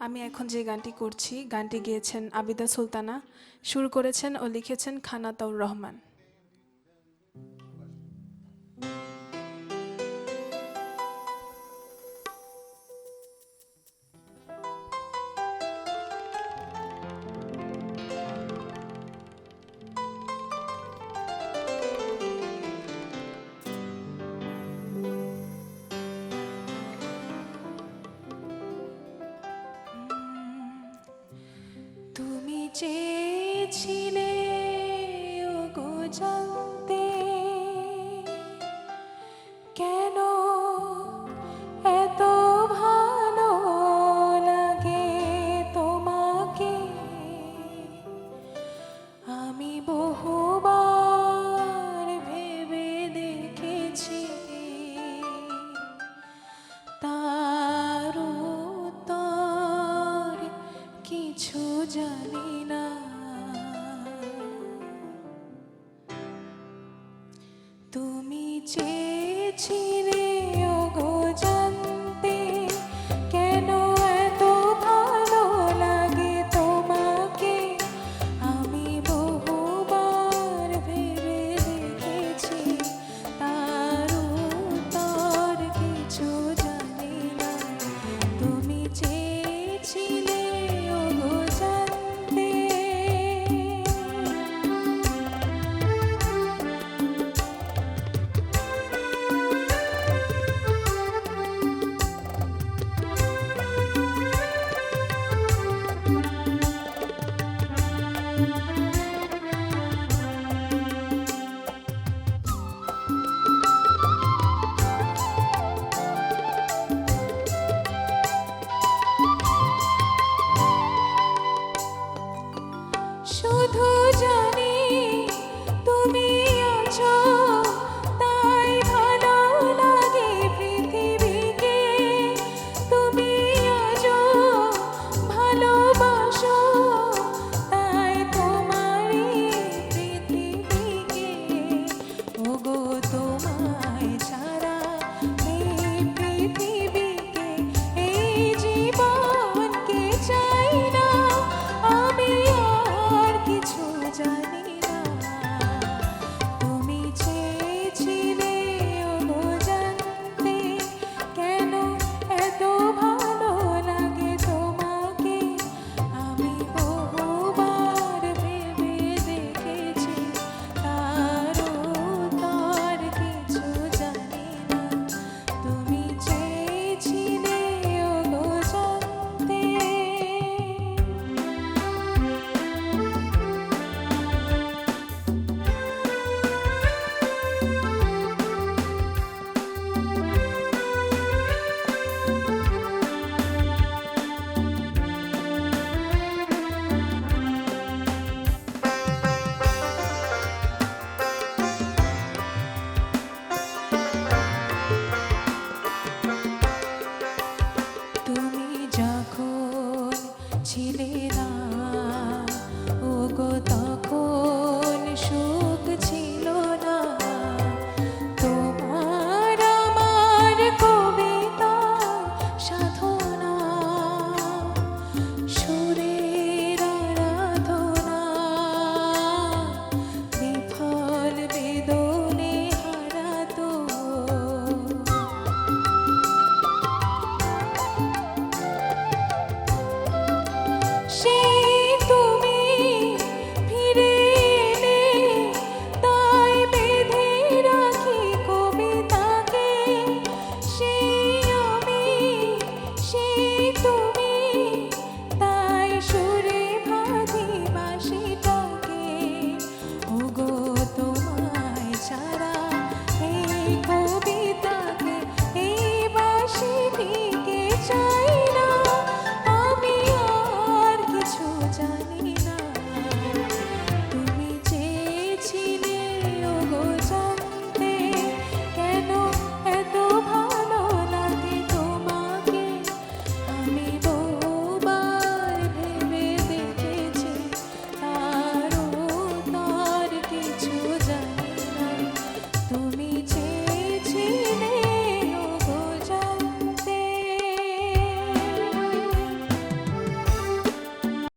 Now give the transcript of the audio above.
আমি এখন যে গানটি করছি, গানটি গেয়েছেন আবিদা সুলতানা, সুর করেছেন ও লিখেছেন খানাতাউর রহমান। তুমি চেয়েছিলে ওগো জানতে কেন এত ভালো লাগে তোমাকে। আমি বহুবার ভেবে দেখেছি, তার উত্তর কিছু জানি না। তুমি চেয়েছিলে ওগো জানতে কেন এত ভালো লাগে তোমাকে। আমি বহুবার ভেবে দেখেছি, তার উত্তর কিছু জানি না। তুমি চেয়েছিলে ওগো জানতে। শুধু জানি তুমি আছো, তাই ভালো লাগে পৃথিবীকে। তুমি আছো ভালোবাসো, তাই তোমারই পৃথিবীকে। ওগো তোমায় ছাড়া এই পৃথিবীকে, এই জীবনকে চাই না আমি, আর কিছু জানি না। তুমি চেয়েছিলে ওগো জানতে কেন এত ভালো লাগে তোমাকে। আমি বহুবার ভেবে দেখেছি, তার উত্তর কিছু জানি না। তুমি চেয়েছিলে ওগো জানতে। তুমি যখন ছিলে